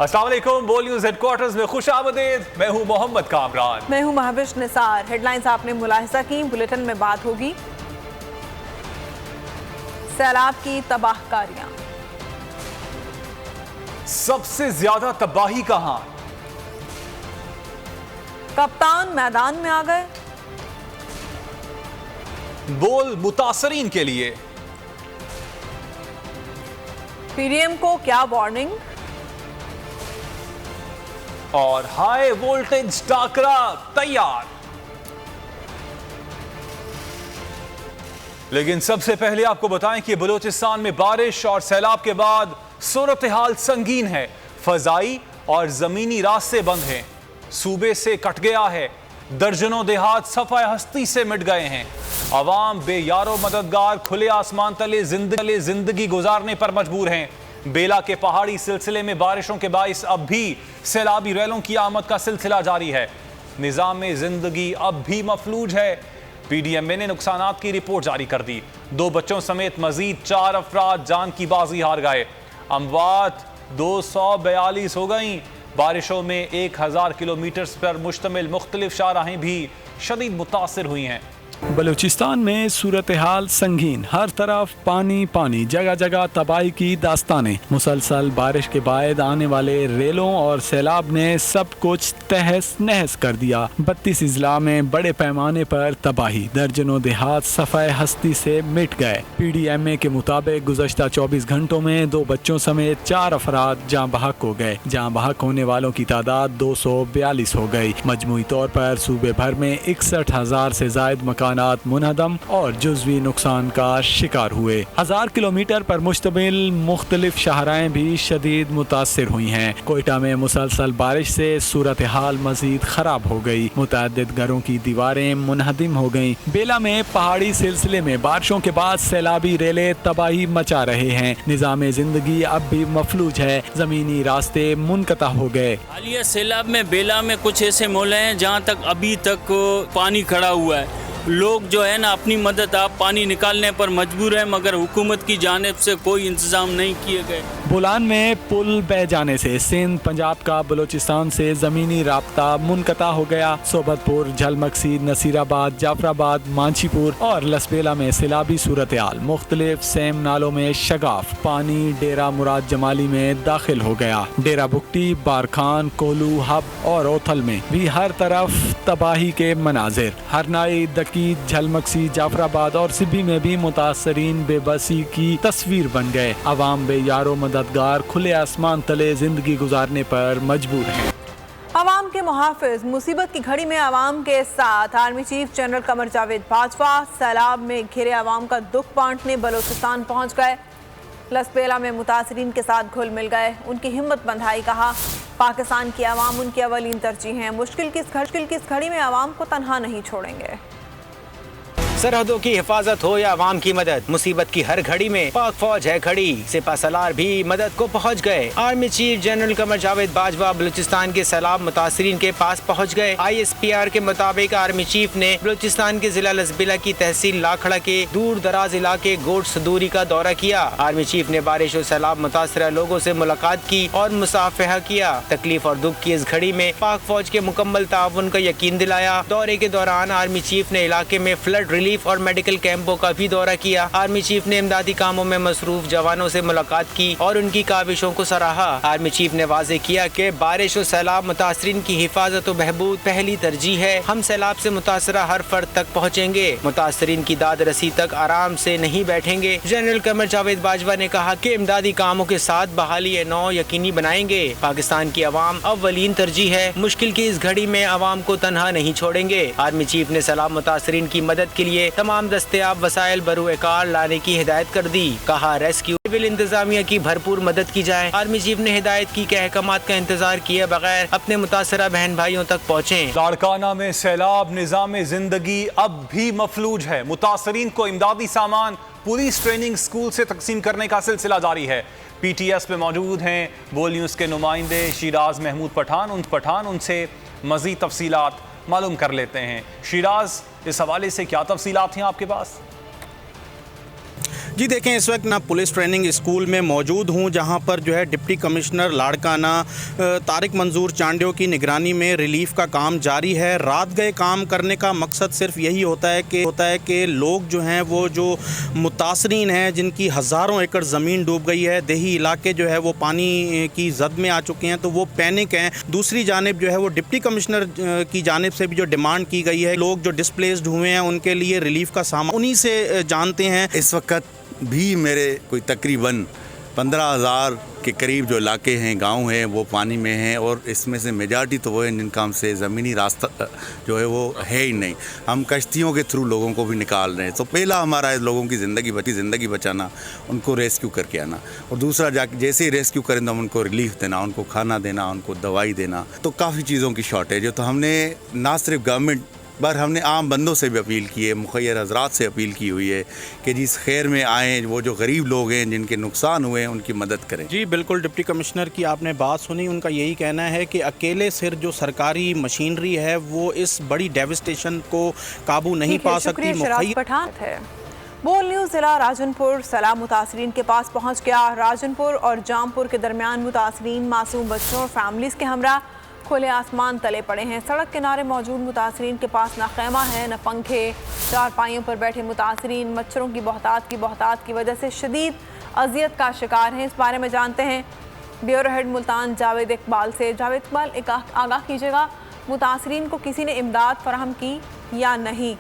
अस्सलाम वालेकुम। बोल न्यूज़ हेडक्वार्टर्स में खुश आमदीद। मैं हूँ मोहम्मद कामरान। मैं हूँ महविश निसार। हेडलाइंस आपने मुलाहिजा की, बुलेटिन में बात होगी सैलाब की तबाहकारियां। सबसे ज्यादा तबाही कहां? कप्तान मैदान में आ गए। बोल मुतासरीन के लिए। पीडीएम को क्या वार्निंग? और हाई वोल्टेज टाकरा तैयार। लेकिन सबसे पहले आपको बताएं कि बलूचिस्तान में बारिश और सैलाब के बाद सूरत हाल संगीन है। फजाई और जमीनी रास्ते बंद हैं। सूबे से कट गया है। दर्जनों देहात सफाए हस्ती से मिट गए हैं। अवाम बेयारो मददगार खुले आसमान तले जिंदगी गुजारने पर मजबूर हैं। बेला के पहाड़ी सिलसिले में बारिशों के बाइस अब भी सैलाबी रैलों की आमद का सिलसिला जारी है। निज़ाम में जिंदगी अब भी मफलूज है। पीडीएमए ने नुकसानात की रिपोर्ट जारी कर दी। 2 बच्चों समेत मजीद 4 अफराद जान की बाजी हार गए। अमवात 242 हो गईं। बारिशों में 1000 किलोमीटर पर मुश्तमिल मुख्तलिफ शाहराहें भी शदीद मुतासिर हुई हैं। बलूचिस्तान में सूरत हाल संगीन, हर तरफ पानी पानी, जगह जगह तबाही की दास्तानें। मुसलसल बारिश के बाद आने वाले रेलों और सैलाब ने सब कुछ तहस नहस कर दिया। 32 अजला में बड़े पैमाने पर तबाही, दर्जनों देहात सफाए हस्ती से मिट गए। पीडीएमए के मुताबिक गुज़श्ता 24 घंटों में 2 बच्चों समेत 4 अफराद जाँ बहक हो गए। जाँ बहक होने वालों की तादाद 242 हो गई। मजमूई तौर पर सूबे भर में 61,000 से जायद मकानात मुनहदम और जुज़वी नुकसान का शिकार हुए। 1000 किलोमीटर पर मुश्तमिल मुख्तलिफ शाहराएं भी शदीद मुतासिर हुई हैं। कोयटा में मुसलसल बारिश से सूरत हाल मजीद खराब हो गई। मुतअद्दिद घरों की दीवारें मुनहदिम हो गईं। बेला में पहाड़ी सिलसिले में बारिशों के बाद सैलाबी रेले तबाही मचा रहे हैं। निज़ाम जिंदगी अब भी मफलूज है। जमीनी रास्ते मुनक़ता हो गए। हालिया सैलाब में बेला में कुछ ऐसे मोहल्ले हैं जहाँ तक अभी तक पानी खड़ा हुआ है। लोग जो है ना अपनी मदद आप पानी निकालने पर मजबूर है, मगर हुकूमत की जानिब से कोई इंतजाम नहीं किए गए। बोलान में पुल बह जाने से सिंध पंजाब का बलूचिस्तान से जमीनी राब्ता मुनक़ता हो गया। सोबतपुर, झलमक्सी, नसीराबाद, जाफराबाद, मांछीपुर और लसबेला में सैलाबी सूरत हाल। मुख्तलिफ सेम नालों में शगाफ पानी डेरा मुराद जमाली में दाखिल हो गया। डेरा बुकटी, बारखान, कोलू, हब और ओथल में भी हर तरफ तबाही के मनाजिर। हरनाई, झलमक्सी, जाफराबाद और सिब्बी में भी मुतासरीन बेबसी की तस्वीर बन गए। अवाम बेयारो मददगार खुले आसमान तले जिंदगी गुजारने पर मजबूर हैं। अवाम के मुहाफिज, मुसीबत की घड़ी में अवाम के साथ। Army chief general Qamar Javed Bajwa सैलाब में घिरे अवाम का दुख बांटने बलूचिस्तान पहुंच गए। लसबेला में मुतासरीन के साथ घुल मिल गए, उनकी हिम्मत बंधाई। कहा पाकिस्तान की अवाम उनकी अवलीन तरजीह है। मुश्किल की इस घड़ी में अवाम को तनहा नहीं छोड़ेंगे। सरहदों की हिफाजत हो या अवाम की मदद, मुसीबत की हर घड़ी में पाक फौज है खड़ी। सिपा सलार भी मदद को पहुंच गए। Army chief general Qamar Javed Bajwa Balochistan के सैलाब मुतासरीन के पास पहुंच गए। ISPR के मुताबिक आर्मी चीफ ने बलूचिस्तान के जिला लसबेला की तहसील लाखड़ा के दूर दराज इलाके गोट सदूरी का दौरा किया। आर्मी चीफ ने बारिश और सैलाब मुतासरा लोगों से मुलाकात की और मुसाफहा किया। तकलीफ और दुख की इस घड़ी में पाक फौज के मुकम्मल ताउन का यकीन दिलाया। दौरे के दौरान आर्मी चीफ ने इलाके में फ्लड रिलीफ और मेडिकल कैंपों का भी दौरा किया। आर्मी चीफ ने इमदादी कामों में मसरूफ जवानों से मुलाकात की और उनकी काविशों को सराहा। आर्मी चीफ ने वाज़ेह किया कि बारिश और सैलाब मुतासरीन की हिफाजत और बहबूद पहली तरजीह है। हम सैलाब से मुतासरा हर फर्द तक पहुँचेंगे। मुतासरीन की दाद रसी तक आराम से नहीं बैठेंगे। जनरल कमर जावेद बाजवा ने कहा कि इमदादी कामों के साथ बहाली नौ यकीनी बनाएंगे। पाकिस्तान की अवाम अव्वलीन तरजीह है। मुश्किल की इस घड़ी में अवाम को तनहा नहीं छोड़ेंगे। आर्मी चीफ ने सैलाब मुतासरीन की मदद के लिए तमाम दस्तयाब वसाइल बरूएकार लाने की हिदायत कर दी। कहा रेस्क्यू सिविल इंतजामिया की भरपूर मदद की जाए। आर्मी चीफ ने हिदायत की कि अहकामात का इंतजार किए बगैर अपने मुतासरा बहन भाइयों तक पहुँचे। लाड़काना में सैलाब, निज़ाम जिंदगी अब भी मफलूज है। मुतासरीन को इमदादी सामान पुलिस ट्रेनिंग स्कूल से तकसीम करने का सिलसिला जारी है। PTS पे मौजूद हैं बोल न्यूज़ के नुमाइंदे शिराज महमूद पठान। उनसे मज़ीद तफसीलात मालूम कर लेते हैं। शिराज, इस हवाले से क्या तफसीलात हैं आपके पास? जी देखें, इस वक्त ना पुलिस ट्रेनिंग स्कूल में मौजूद हूँ, जहाँ पर जो है डिप्टी कमिश्नर लाड़काना तारिक मंजूर चांडियो की निगरानी में रिलीफ का काम जारी है। रात गए काम करने का मकसद सिर्फ यही होता है कि लोग जो हैं वो जो मुतासरीन हैं, जिनकी हज़ारों एकड़ ज़मीन डूब गई है, देही इलाके जो है वो पानी की जद में आ चुके हैं, तो वो पैनिक हैं। दूसरी जानिब जो है वो डिप्टी कमिश्नर की जानिब से भी जो डिमांड की गई है, लोग जो डिस्प्लेस्ड हुए हैं उनके लिए रिलीफ का सामान, उन्हीं से जानते हैं। इस वक्त भी मेरे कोई तकरीबन 15,000 के करीब जो इलाके हैं, गांव हैं, वो पानी में हैं, और इसमें से मेजॉरिटी तो वो हैं जिनका हमसे ज़मीनी रास्ता जो है वो है ही नहीं। हम कश्तियों के थ्रू लोगों को भी निकाल रहे हैं। तो पहला हमारा है लोगों की ज़िंदगी बचाना, उनको रेस्क्यू करके आना, और दूसरा जाके जैसे ही रेस्क्यू करें तो हम उनको रिलीफ देना, उनको खाना देना, उनको दवाई देना। तो काफ़ी चीज़ों की शॉर्टेज है। तो हमने ना सिर्फ गवर्नमेंट पर हमने आम बंदों से भी अपील की है, मुखैर हजरात से अपील की हुई है कि जिस खैर में आएँ, वो जो गरीब लोग हैं जिनके नुकसान हुए हैं उनकी मदद करें। जी बिल्कुल, डिप्टी कमिश्नर की आपने बात सुनी। उनका यही कहना है कि अकेले सिर्फ जो सरकारी मशीनरी है वो इस बड़ी डेविस्टेशन को काबू नहीं पा सकती। बोल न्यूज़ जिला राजनपुर सैलाब मुतासरीन के पास पहुंच गया। राजनपुर और जामपुर के दरमियान मुतासरीन मासूम बच्चों और फैमिलीज़ के हमरा खुले आसमान तले पड़े हैं। सड़क किनारे मौजूद मुतासरीन के पास न खैमा है न पंखे। चारपाइयों पर बैठे मुतासरीन मच्छरों की बहुतात की वजह से शदीद अजियत का शिकार हैं। इस बारे में जानते हैं ब्यूरो हेड मुल्तान जावेद इकबाल से। जावेद इकबाल, एक आगाह कीजिएगा, मुतासरीन को किसी ने इमदाद फराहम की या नहीं?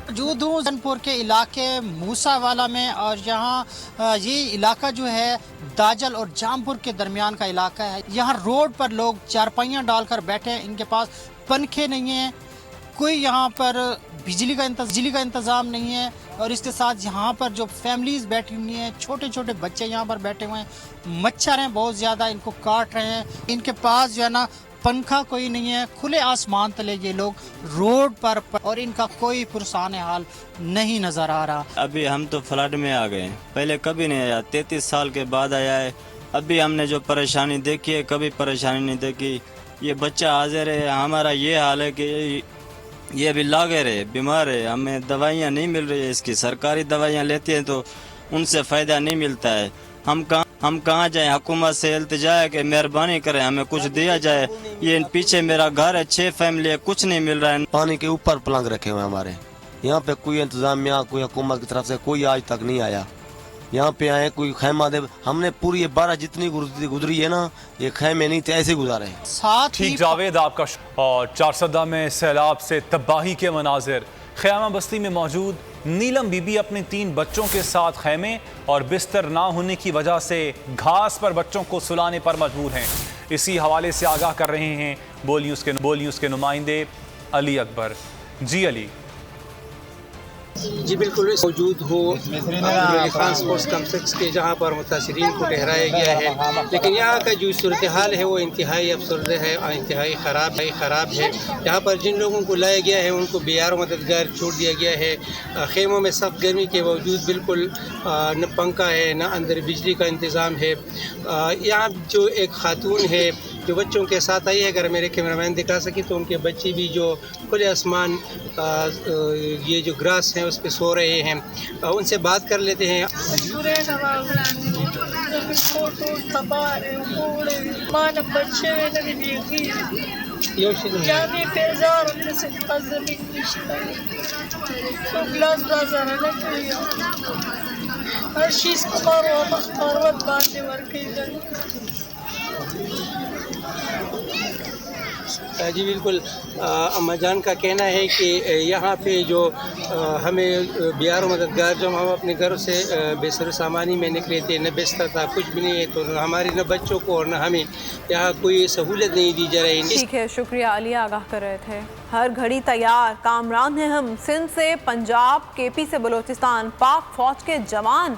मौजूद हूँ जौनपुर के इलाके मूसावाला में, और यहाँ ये इलाका जो है दाजल और जामपुर के दरमियान का इलाका है। यहाँ रोड पर लोग चारपाइयाँ डालकर बैठे हैं, इनके पास पंखे नहीं हैं, कोई यहाँ पर बिजली का इंतज़ाम नहीं है, और इसके साथ यहाँ पर जो फैमिलीज़ बैठी हुई हैं, छोटे छोटे बच्चे यहाँ पर बैठे हुए हैं, मच्छर हैं बहुत ज़्यादा, इनको काट रहे हैं। इनके पास जो है ना पंखा कोई नहीं है, खुले आसमान तले ये लोग रोड पर, और इनका कोई पुरसान हाल नहीं नज़र आ रहा। अभी हम तो फ्लड में आ गए, पहले कभी नहीं आया, 33 साल के बाद आया है। अभी हमने जो परेशानी देखी है, कभी परेशानी नहीं देखी। ये बच्चा हाजिर है, हमारा ये हाल है कि ये अभी लागर है, बीमार है, हमें दवाइयाँ नहीं मिल रही है। इसकी सरकारी दवाइयाँ लेते हैं तो उनसे फ़ायदा नहीं मिलता है। हम कहाँ जाएं? हुकूमत से इल्तिजा है कि मेहरबानी करें, हमें कुछ दिया जाए। ये पीछे मेरा घर है, 6 फैमिली है, कुछ नहीं मिल रहा है। पानी के ऊपर पलंग रखे हुए हमारे यहाँ पे, कोई इंतजामिया, कोई हुकूमत की तरफ से कोई आज तक नहीं आया। यहाँ पे आए कोई खैमा दे, हमने पूरी ये 12 जितनी गुजरी है ना, ये खैमे नहीं थे, ऐसे गुजारे। ठीक जावेद आपका। और चारसदा में सैलाब से तबाही के मनाजिर। ख़यामा बस्ती में मौजूद नीलम बीबी अपने 3 बच्चों के साथ खैमे और बिस्तर ना होने की वजह से घास पर बच्चों को सुलाने पर मजबूर हैं। इसी हवाले से आगाह कर रहे हैं बोल न्यूज़ के नुमाइंदे अली अकबर। जी अली। जी बिल्कुल, मौजूद हो खान स्पोर्ट्स कम्प्लेक्स के, जहाँ पर मुतासरीन को ठहराया गया है, लेकिन यहाँ का जो सूरत हाल है वो इंतहाई अफसरद है और इंतहाई ख़राब है। यहाँ पर जिन लोगों को लाया गया है उनको बेयार मददगार छोड़ दिया गया है। खेमों में सख्त गर्मी के बावजूद बिल्कुल न पंखा है, न अंदर बिजली का इंतज़ाम है। यहाँ जो एक खातून है जो बच्चों के साथ आई है, अगर मेरे कैमरामैन दिखा सके तो उनके बच्चे भी जो खुले आसमान ये जो ग्रास हैं उस पे सो रहे हैं, उनसे बात कर लेते हैं। जी बिल्कुल, अम्मा जान का कहना है कि यहाँ पे जो हमें बियार मददगार, जब हम अपने घरों से बेसर सामानी में निकले थे, न बिस्तर था, कुछ भी नहीं है, तो हमारे न बच्चों को और न हमें यहाँ कोई सहूलत नहीं दी जा रही। ठीक है, शुक्रिया अली, आगाह कर रहे थे। हर घड़ी तैयार कामरान हैं हम, सिंध से पंजाब, केपी से बलोचिस्तान, पाक फौज के जवान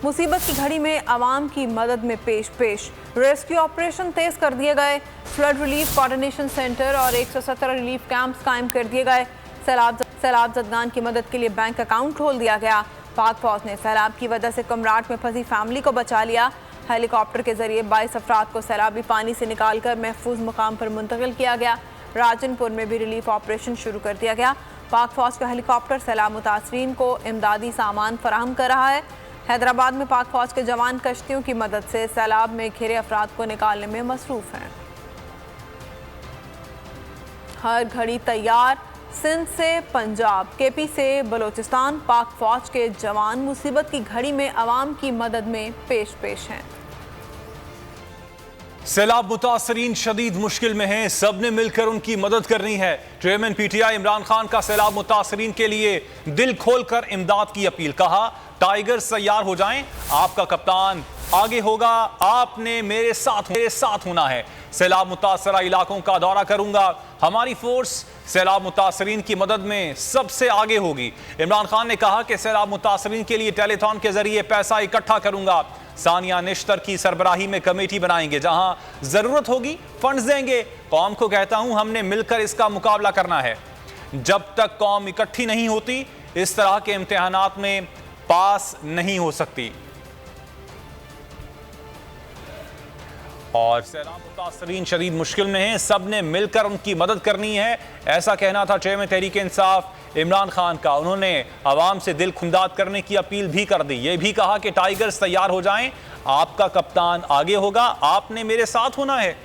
मुसीबत की घड़ी में आवाम की मदद में पेश। रेस्क्यू ऑपरेशन तेज कर दिए गए, फ्लड रिलीफ कोऑर्डिनेशन सेंटर और 117 रिलीफ कैंप्स कायम कर दिए गए। सैलाब ज़दगान की मदद के लिए बैंक अकाउंट खोल दिया गया पाक फौज ने सैलाब की वजह से कुमराट में फंसी फैमिली को बचा लिया। हेलीकॉप्टर के जरिए 22 अफराद को सैलाबी पानी से निकालकर महफूज मुकाम पर मुंतकिल किया गया। राजनपुर में भी रिलीफ ऑपरेशन शुरू कर दिया गया। पाक फौज का हेलीकॉप्टर सैलाब मुतासरीन को इमदादी सामान फराहम कर रहा है। हैदराबाद में पाक फौज के जवान कश्तियों की मदद से सैलाब में घिरे अफराद को निकालने में मसरूफ हैं। हर घड़ी तैयार, सिंध से पंजाब, केपी से बलोचिस्तान, पाक फौज के जवान मुसीबत की घड़ी में अवाम की मदद में पेश हैं। सैलाब मुतासरीन शदीद मुश्किल में हैं, सब ने मिलकर उनकी मदद करनी है। चेयरमैन पीटीआई इमरान खान का सैलाब मुतासरीन के लिए दिल खोलकर इमदाद की अपील। कहा, टाइगर्स तैयार हो जाएं, आपका कप्तान आगे होगा, आपने मेरे साथ होना है। सैलाब मुतासरा इलाकों का दौरा करूंगा, हमारी फोर्स सैलाब मुतासरीन की मदद में सबसे आगे होगी। इमरान खान ने कहा कि सैलाब मुतासरीन के लिए टेलीथॉन के जरिए पैसा इकट्ठा करूंगा। सानिया निश्तर की सरबराही में कमेटी बनाएंगे, जहां जरूरत होगी फंड्स देंगे। कौम को कहता हूं, हमने मिलकर इसका मुकाबला करना है। जब तक कौम इकट्ठी नहीं होती, इस तरह के इम्तिहानात में पास नहीं हो सकती। और सैलाब मुतासरीन शदीद मुश्किल में हैं, सब ने मिलकर उनकी मदद करनी है, ऐसा कहना था चेयरमैन तहरीक इंसाफ इमरान खान का। उन्होंने आवाम से दिल खुंदाद करने की अपील भी कर दी। ये भी कहा कि टाइगर्स तैयार हो जाएं, आपका कप्तान आगे होगा, आपने मेरे साथ होना है।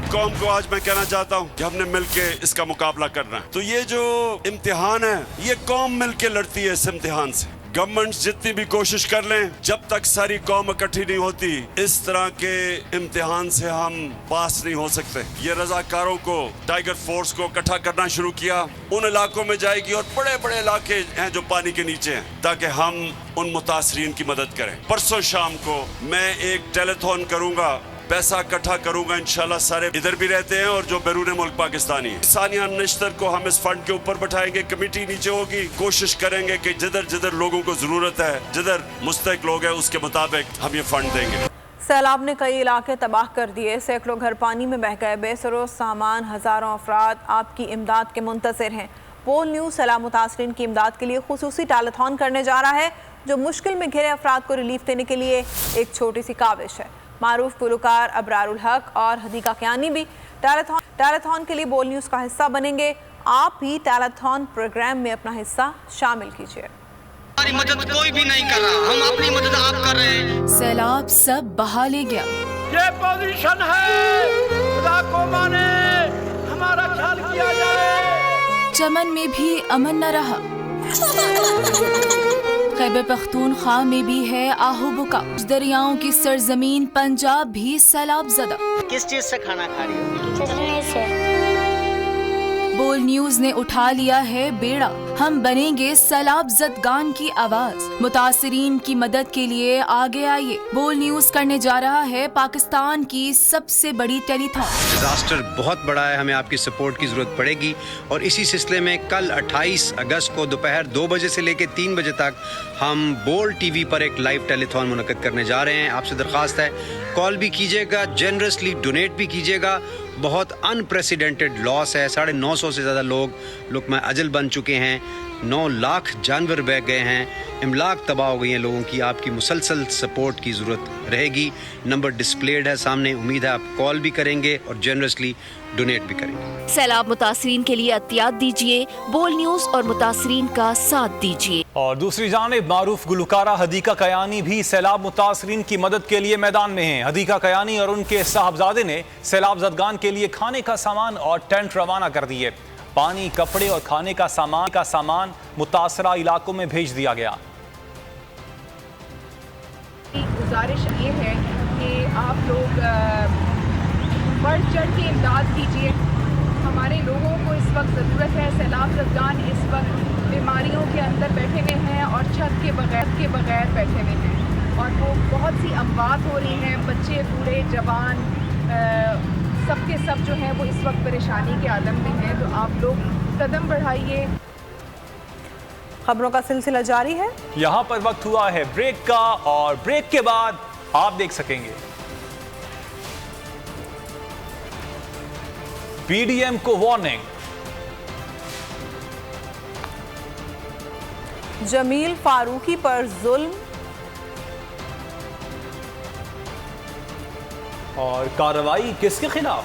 कौम को आज मैं कहना चाहता हूं कि हमने मिलके इसका मुकाबला करना है। तो ये जो इम्तिहान है, ये कौम मिलके लड़ती है इस इम्तिहान से। गवर्नमेंट्स जितनी भी कोशिश कर लें, जब तक सारी कौम इकट्ठी नहीं होती, इस तरह के इम्तिहान से हम पास नहीं हो सकते। ये रजाकारों को, टाइगर फोर्स को इकट्ठा करना शुरू किया, उन इलाकों में जाएगी और बड़े बड़े इलाके हैं जो पानी के नीचे हैं, ताकि हम उन मुतासरीन की मदद करें। परसों शाम को मैं एक टेलीथॉन करूंगा, पैसा इकट्ठा करूंगा, इंशाल्लाह सारे इधर भी रहते हैं और जो बैरून मुल्क पाकिस्तानी है। सानिया निश्तर को हम इस फंड के ऊपर बैठाएंगे, कमेटी नीचे होगी, कोशिश करेंगे कि जिधर जिधर लोगों को जरूरत है, जिधर मुस्तहिक लोग हैं, उसके मुताबिक हम ये फंड देंगे। सैलाब ने कई इलाके तबाह कर दिए, सैकड़ों घर पानी में बह गए, बेसरो सामान, हजारों अफराद आपकी इमदाद के मुंतज़िर हैं। पोल न्यूज़ सैलाब मुतासरीन की इमदाद के लिए खुसूसी टेलीथॉन करने जा रहा है, जो मुश्किल में घिरे अफराद को रिलीफ देने के लिए एक छोटी सी काविश है। मारूफ गुलकार अबरारुल हक और हदीका कियानी भी टेलीथॉन के लिए बोल न्यूज़ का हिस्सा बनेंगे। आप भी टेलीथॉन प्रोग्राम में अपना हिस्सा शामिल कीजिए। हमारी मदद कोई भी नहीं कर रहा, हम अपनी मदद आप कर रहे हैं। सैलाब सब बहा ले गया। ये पोजीशन है, खुदा को माने, हमारा ख्याल किया जाए। चमन में भी अमन न रहा। खैबर पख्तूनख्वा में भी है आहू बुका। दरियाओं की सरजमीन पंजाब भी सैलाब ज़दा। किस चीज से खाना खा रही हो? चटनी से। बोल न्यूज ने उठा लिया है बेड़ा, हम बनेंगे सैलाब ज़दगान की आवाज। मुतासरीन की मदद के लिए आगे आइए। बोल न्यूज करने जा रहा है पाकिस्तान की सबसे बड़ी टेलीथॉन। डिजास्टर बहुत बड़ा है, हमें आपकी सपोर्ट की जरूरत पड़ेगी। और इसी सिलसिले में कल 28 अगस्त को दोपहर 2 बजे से लेकर 3 बजे तक हम बोल टीवी पर एक लाइव टेलीथॉन मुनक्किद करने जा रहे हैं। आपसे दरख्वास्त है, कॉल भी कीजिएगा, जनरसली डोनेट भी कीजिएगा। बहुत अनप्रेसिडेंटेड लॉस है, 950 से ज़्यादा लोग लुकमा अजल बन चुके हैं, 9 लाख जानवर बह गए हैं, इमलाक तबाह हो गई हैं लोगों की। आपकी मुसलसल सपोर्ट की ज़रूरत रहेगी। नंबर डिस्प्लेड है सामने, उम्मीद है आप कॉल भी करेंगे और जनरसली डोनेट भी करेंगे। सैलाब मुतासरीन के लिए एहतियात दीजिए, बोल न्यूज़ और मुतासरीन का साथ दीजिए। और दूसरी जानिब मारूफ गुलकारा हदीका कियानी भी सैलाब मुतासरीन की मदद के लिए मैदान में हैं। हदीका कियानी और उनके साहबजादे ने सैलाब ज़दगान के लिए खाने का सामान और टेंट रवाना कर दिए। पानी, कपड़े और खाने का सामान मुतासरा इलाकों में भेज दिया गया। गुजारिश ये है कि आप लोग बढ़ चढ़ के इमदाद कीजिए। हमारे लोगों को इस वक्त ज़रूरत है। सैलाब ज़दगान इस वक्त बीमारियों के अंदर बैठे हुए हैं और छत के बगैर बैठे हुए हैं, और वो बहुत सी अमवात हो रही हैं। बच्चे, बूढ़े, जवान, सबके सब जो हैं वो इस वक्त परेशानी के आलम में हैं। तो आप लोग कदम बढ़ाइए। खबरों का सिलसिला जारी है। यहाँ पर वक्त हुआ है ब्रेक का, और ब्रेक के बाद आप देख सकेंगे पीडीएम को वार्निंग। जमील फारूकी पर जुल्म। और कार्रवाई किसके खिलाफ?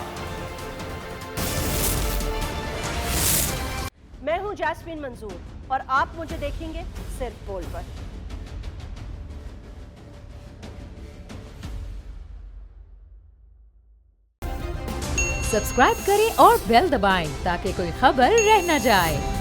मैं हूं जैस्मीन मंजूर और आप मुझे देखेंगे सिर्फ बोल पर। सब्सक्राइब करें और बेल दबाएं ताकि कोई खबर रह न जाए।